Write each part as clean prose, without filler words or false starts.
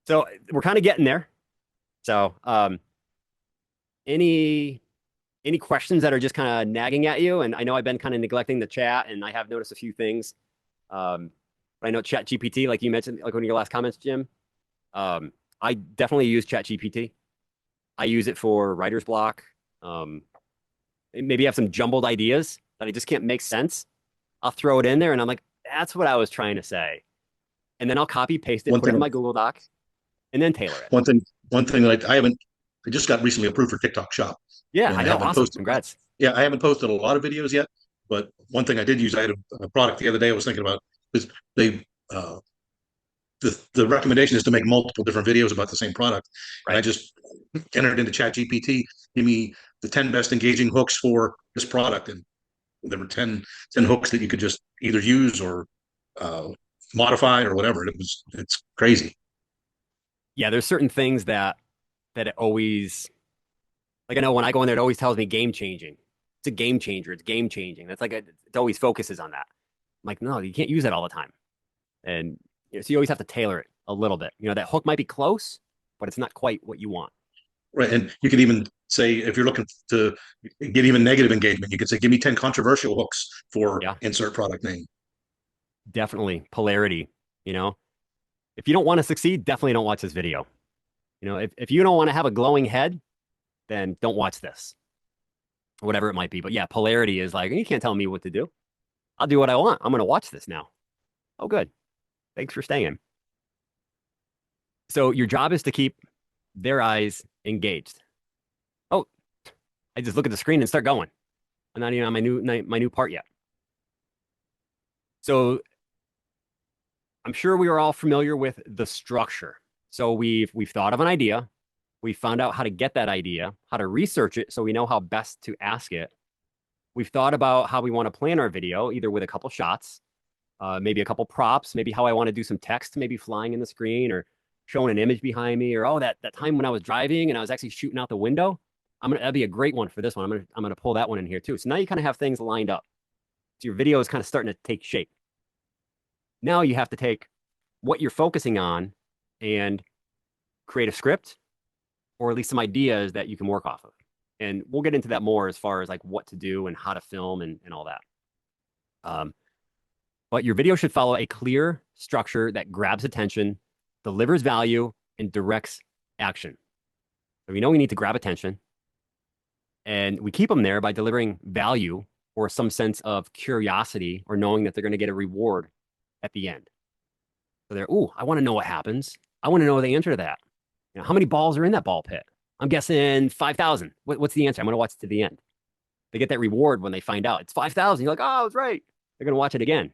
So we're kind of getting there. So any any questions that are just kind of nagging at you? And I know I've been kind of neglecting the chat, and I have noticed a few things. Um, but I know Chat GPT, like you mentioned, like one of your last comments, Jim. Um, I definitely use Chat GPT. I use it for writer's block. Um, maybe have some jumbled ideas that I just can't make sense. I'll throw it in there, and I'm like, that's what I was trying to say. And then I'll copy paste it, One put it in thing, my Google Doc, and then tailor it. one thing, one thing that I haven't, I just got recently approved for TikTok Shop, Yeah, and I I know. haven't Awesome. posted. Congrats. Yeah, I haven't posted a lot of videos yet, but one thing I did use, I had a product the other day I was thinking about is they uh, the recommendation is to make multiple different videos about the same product, and I Right. just entered into Chat GPT, give me the 10 best engaging hooks for this product, and there were 10 hooks that you could just either use or uh, modify or whatever. It's crazy. Yeah, there's certain things that it always like I know when I go in there, it always tells me game changing. It's a game changer. It's game changing. That's like it always focuses on that. I'm like, no, you can't use it all the time. And so you always have to tailor it a little bit. That hook might be close, but it's not quite what you want. Right. And you could even say, if you're looking to get even negative engagement, you could say, give me 10 controversial hooks for Yeah, insert product name. definitely polarity. You know, if you don't want to succeed, definitely don't watch this video. If you don't want to have a glowing head, then don't watch this, whatever it might be. But yeah, polarity is like, you can't tell me what to do. I'll do what I want. I'm going to watch this now. Oh, good. Thanks for staying. So your job is to keep their eyes engaged. Oh, I just look at the screen and start going. I'm not even on my new part yet. So I'm sure we are all familiar with the structure. So we've thought of an idea. We found out how to get that idea, how to research it so we know how best to ask it. We've thought about how we want to plan our video, either with a couple shots, maybe a couple props, maybe how I want to do some text, maybe flying in the screen or showing an image behind me, or oh, that time when I was driving and I was actually shooting out the window. That'd be a great one for this one. I'm gonna pull that one in here too. So now you kind of have things lined up. So your video is kind of starting to take shape. Now you have to take what you're focusing on and create a script or at least some ideas that you can work off of. And we'll get into that more as far as like what to do and how to film and all that. Um, but your video should follow a clear structure that grabs attention, delivers value, and directs action. So we know we need to grab attention, and we keep them there by delivering value or some sense of curiosity or knowing that they're going to get a reward at the end. So they're, ooh, I want to know what happens. I want to know the answer to that. How many balls are in that ball pit? I'm guessing 5,000. What's the answer? I'm going to watch it to the end. They get that reward when they find out it's 5,000. You're like, oh, I was right. They're going to watch it again.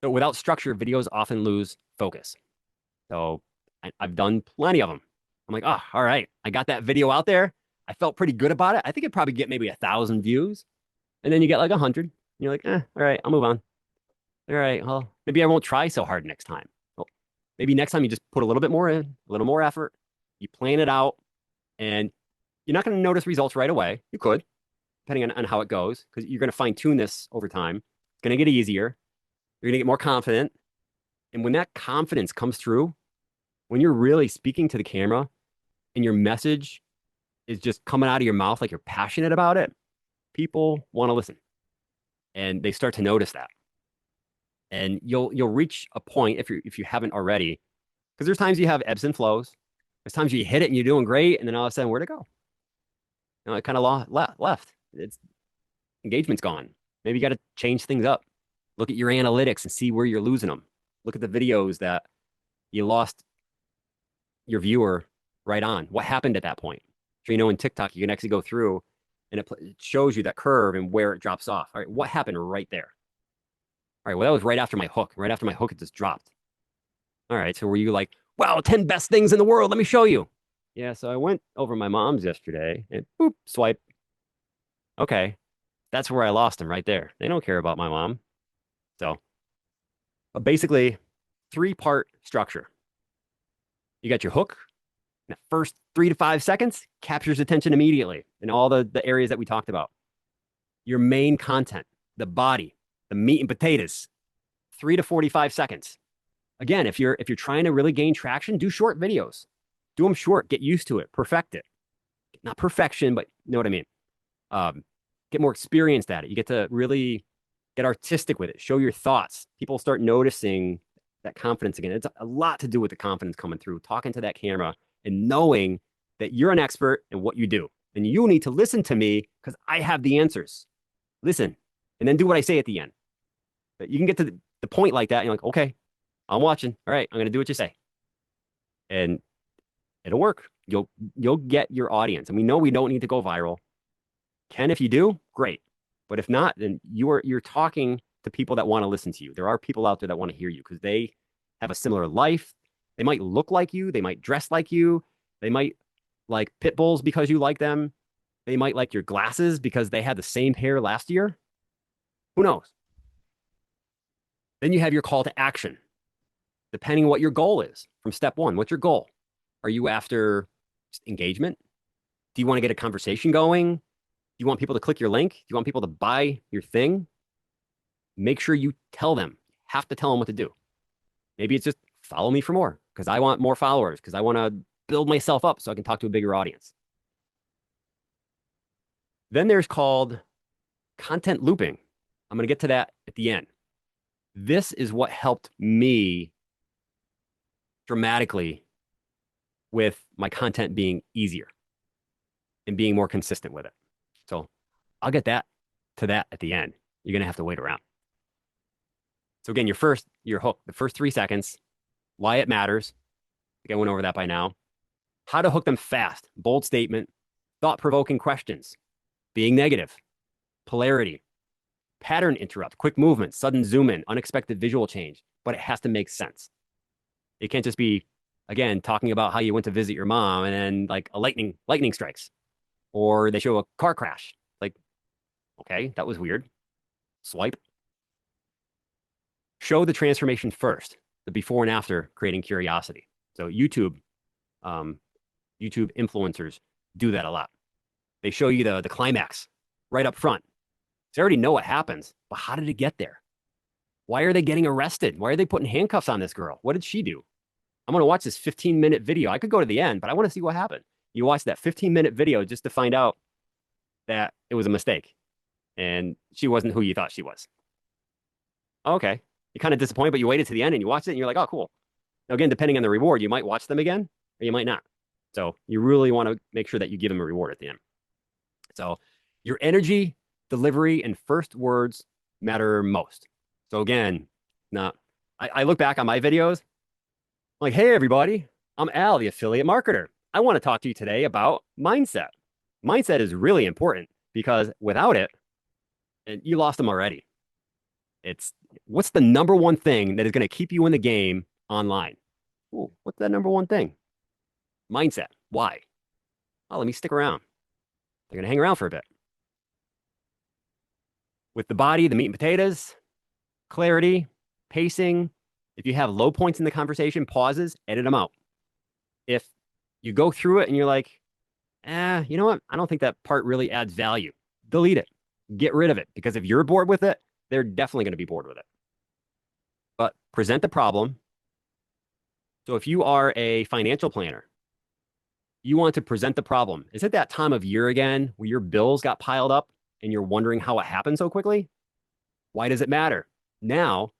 So without structure, videos often lose focus. So I've done plenty of them. I'm like, oh, all right. I got that video out there. I felt pretty good about it. I think it'd probably get maybe 1,000 views. And then you get like 100. You're like, all right, I'll move on. All right, well, maybe I won't try so hard next time. Well, maybe next time you just put a little bit more in, a little more effort. You plan it out, and you're not going to notice results right away. You could, depending on how it goes, because you're going to fine tune this over time. It's going to get easier. You're going to get more confident. And when that confidence comes through, when you're really speaking to the camera and your message is just coming out of your mouth like you're passionate about it, people want to listen and they start to notice that. And you'll reach a point if you haven't already, because there's times you have ebbs and flows. There's times you hit it and you're doing great, and then all of a sudden, where'd it go? It kind of left. It's engagement's gone. Maybe you got to change things up. Look at your analytics and see where you're losing them. Look at the videos that you lost your viewer right on. What happened at that point? So in TikTok, you can actually go through and it shows you that curve and where it drops off. All right, what happened right there? All right, well, that was right after my hook. Right after my hook, it just dropped. All right, so were you like, wow, 10 best things in the world? Let me show you. Yeah, so I went over my mom's yesterday and boop, swipe. Okay, that's where I lost them right there. They don't care about my mom. So basically, three-part structure. You got your hook. The first 3 to 5 seconds captures attention immediately in all the areas that we talked about. Your main content, the body, the meat and potatoes, 3 to 45 seconds. Again, if you're trying to really gain traction, do short videos. Do them short, get used to it, perfect it. Not perfection, but you know what I mean. Um, get more experienced at it. You get to really get artistic with it, show your thoughts. People start noticing that confidence again. It's a lot to do with the confidence coming through, talking to that camera and knowing that you're an expert in what you do. And you need to listen to me because I have the answers. Listen, and then do what I say at the end. But you can get to the point like that. And you're like, okay, I'm watching. All right, I'm going to do what you say. And it'll work. You'll get your audience. And we know we don't need to go viral. Can if you do, great. But if not, then you're talking to people that want to listen to you. There are people out there that want to hear you because they have a similar life. They might look like you, they might dress like you, they might like pit bulls because you like them. They might like your glasses because they had the same pair last year. Who knows? Then you have your call to action, depending on what your goal is from step one. What's your goal? Are you after engagement? Do you want to get a conversation going? Do you want people to click your link? Do you want people to buy your thing? Make sure you tell them. You have to tell them what to do. Maybe it's just follow me for more because I want more followers, because I want to build myself up so I can talk to a bigger audience. Then there's called content looping. I'm going to get to that at the end. This is what helped me dramatically with my content being easier and being more consistent with it. So I'll get to that at the end. You're going to have to wait around. So again, your hook, the first 3 seconds, why it matters. I think I went over that by now. How to hook them fast, bold statement, thought-provoking questions, being negative, polarity, pattern interrupt, quick movement, sudden zoom in, unexpected visual change, but it has to make sense. It can't just be, again, talking about how you went to visit your mom and then like a lightning strikes, or they show a car crash. Like, okay, that was weird. Swipe. Show the transformation first, the before and after, creating curiosity. So YouTube influencers do that a lot. They show you the climax right up front. They already know what happens, but how did it get there? Why are they getting arrested? Why are they putting handcuffs on this girl? What did she do? I'm going to watch this 15-minute video. I could go to the end, but I want to see what happened. You watch that 15-minute video just to find out that it was a mistake and she wasn't who you thought she was. Okay. You're kind of disappointed, but you waited to the end and you watched it and you're like, oh, cool. Now, again, depending on the reward, you might watch them again or you might not. So you really want to make sure that you give them a reward at the end. So your energy, delivery, and first words matter most. So again, I look back on my videos, I'm like, hey, everybody, I'm Al, the affiliate marketer. I want to talk to you today about mindset. Mindset is really important because without it, and you lost them already. It's what's the number one thing that is going to keep you in the game online? Ooh, what's that number one thing? Mindset. Why? Oh, let me stick around. They're going to hang around for a bit. With the body, the meat and potatoes, clarity, pacing. If you have low points in the conversation, pauses, edit them out. If you go through it and you're like, you know what? I don't think that part really adds value. Delete it. Get rid of it. Because if you're bored with it, they're definitely going to be bored with it. But present the problem. So if you are a financial planner, you want to present the problem. Is it that time of year again where your bills got piled up and you're wondering how it happened so quickly? Why does it matter? Now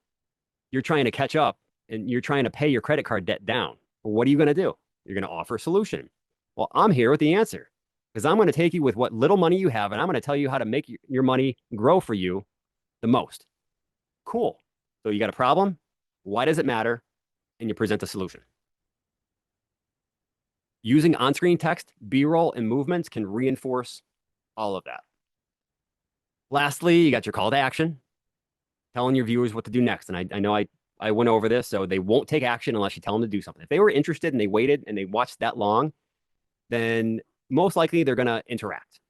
you're trying to catch up and you're trying to pay your credit card debt down. Well, what are you going to do? You're going to offer a solution. Well, I'm here with the answer because I'm going to take you with what little money you have and I'm going to tell you how to make your money grow for you the most. Cool. So you got a problem. Why does it matter? And you present a solution. Using on-screen text, B-roll, and movements can reinforce all of that. Lastly, you got your call to action, telling your viewers what to do next. And I know I went over this, so they won't take action unless you tell them to do something. If they were interested and they waited and they watched that long, then most likely they're going to interact.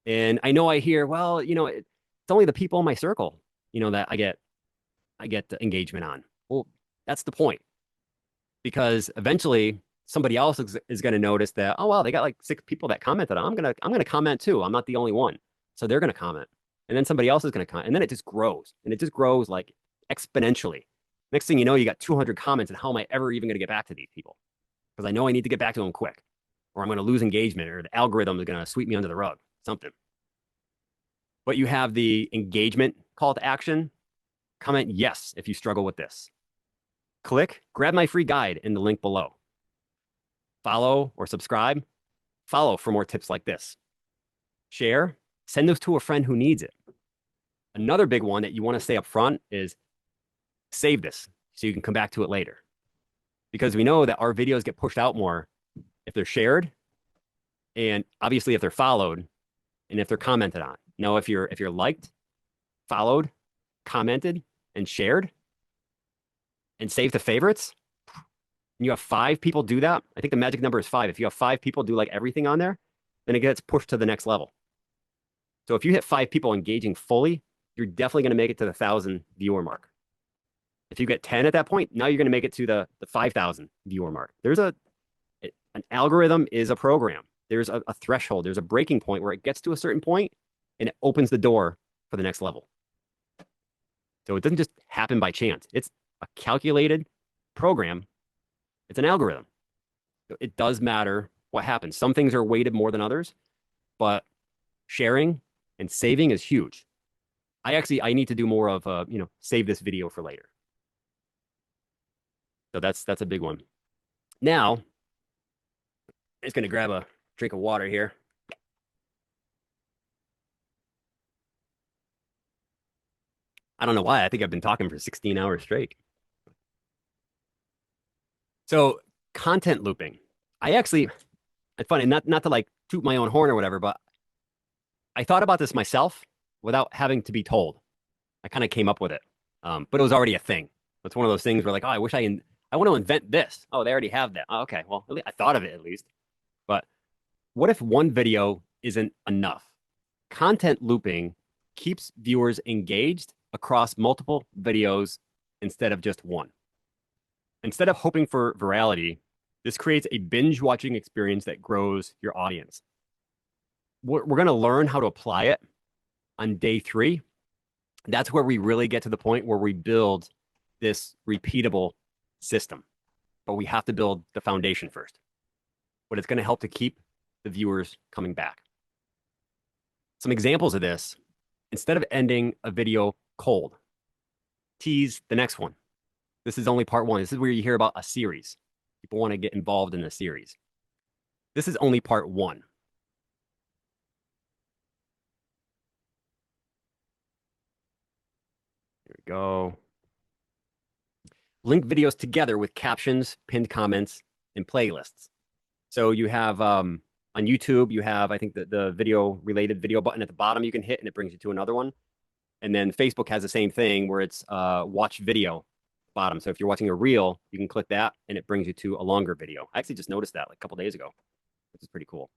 And I know I hear, well, it's only the people in my circle, that I get the engagement on. Well, that's the point. Because eventually somebody else is going to notice that, oh, wow, they got like 6 people that commented. I'm going to comment too. I'm not the only one. So they're going to comment. And then somebody else is going to comment. And then it just grows. And it just grows like exponentially. Next thing you know, you got 200 comments, and how am I ever even going to get back to these people? Because I know I need to get back to them quick, or I'm going to lose engagement, or the algorithm is going to sweep me under the rug, something. But you have the engagement call to action. Comment yes if you struggle with this. Click, grab my free guide in the link below. Follow or subscribe. Follow for more tips like this. Share, send those to a friend who needs it. Another big one that you want to stay up front is save this so you can come back to it later. Because we know that our videos get pushed out more if they're shared, and obviously if they're followed, and if they're commented on. Now, if you're liked, followed, commented, and shared, and saved to favorites, and you have 5 people do that, I think the magic number is 5. If you have 5 people do like everything on there, then it gets pushed to the next level. So if you hit 5 people engaging fully, you're definitely going to make it to the 1,000 viewer mark. If you get 10 at that point, now you're going to make it to the 5,000 viewer mark. An algorithm is a program. There's a threshold. There's a breaking point where it gets to a certain point and it opens the door for the next level. So it doesn't just happen by chance. It's a calculated program. It's an algorithm. So it does matter what happens. Some things are weighted more than others, but sharing and saving is huge. I need to do more of save this video for later. So that's a big one. Now, I'm just going to grab a drink of water here. I don't know why. I think I've been talking for 16 hours straight. So content looping. It's funny, not to like toot my own horn or whatever, but I thought about this myself without having to be told. I kind of came up with it, but it was already a thing. It's one of those things where like, oh, I want to invent this. Oh, they already have that. Oh, okay, well, I thought of it at least. But what if one video isn't enough? Content looping keeps viewers engaged across multiple videos instead of just one. Instead of hoping for virality, this creates a binge watching experience that grows your audience. We're going to learn how to apply it on day 3. That's where we really get to the point where we build this repeatable system. But we have to build the foundation first. But it's going to help to keep the viewers coming back. Some examples of this: instead of ending a video cold, tease the next one. This is only part 1. This is where you hear about a series. People want to get involved in a series. This is only part 1. Here we go. Link videos together with captions, pinned comments, and playlists. So you have on YouTube, you have, I think, the video related video button at the bottom you can hit, and it brings you to another one. And then Facebook has the same thing where it's watch video bottom. So if you're watching a reel, you can click that and it brings you to a longer video. I actually just noticed that like a couple days ago, which is pretty cool.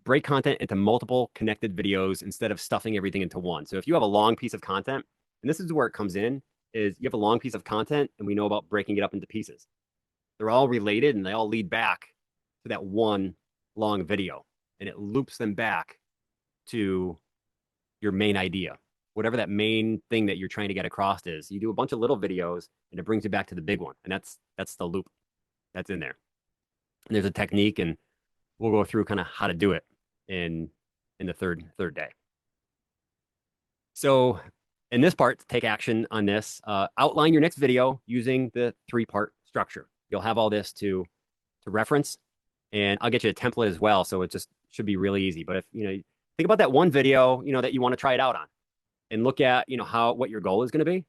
Break content into multiple connected videos instead of stuffing everything into one. So if you have a long piece of content, and this is where it comes in, is you have a long piece of content and we know about breaking it up into pieces. They're all related and they all lead back to that one long video, and it loops them back to your main idea. Whatever that main thing that you're trying to get across is, you do a bunch of little videos and it brings you back to the big one. And that's the loop that's in there. And there's a technique, and we'll go through kind of how to do it in the third day. So in this part, take action on this. Outline your next video using the 3-part structure. You'll have all this to reference, and I'll get you a template as well. So it just should be really easy. But if think about that one video, that you want to try it out on, and look at, what your goal is going to be.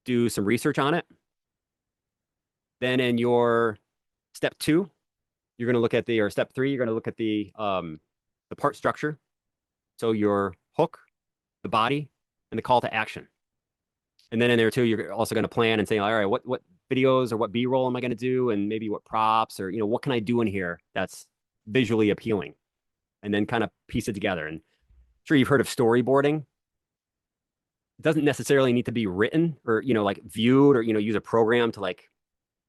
Do some research on it. Then in your step 2, you're going to look at or step 3, you're going to look at the part structure. So your hook, the body, and the call to action. And then in there too, you're also going to plan and say, all right, what videos or what B-roll am I going to do? And maybe what props, or, what can I do in here that's visually appealing? And then kind of piece it together. And I'm sure you've heard of storyboarding. It doesn't necessarily need to be written or, like viewed, or, use a program to like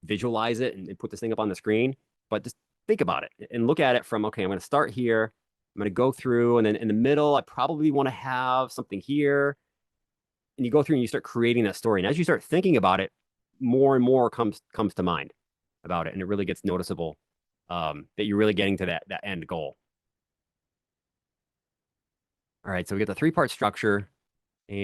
visualize it and put this thing up on the screen. But just think about it and look at it from, okay, I'm going to start here. I'm going to go through, and then in the middle, I probably want to have something here. and you go through and you start creating that story. And as you start thinking about it, more and more comes to mind about it, and it really gets noticeable that you're really getting to that end goal. All right, so we get the 3-part structure, and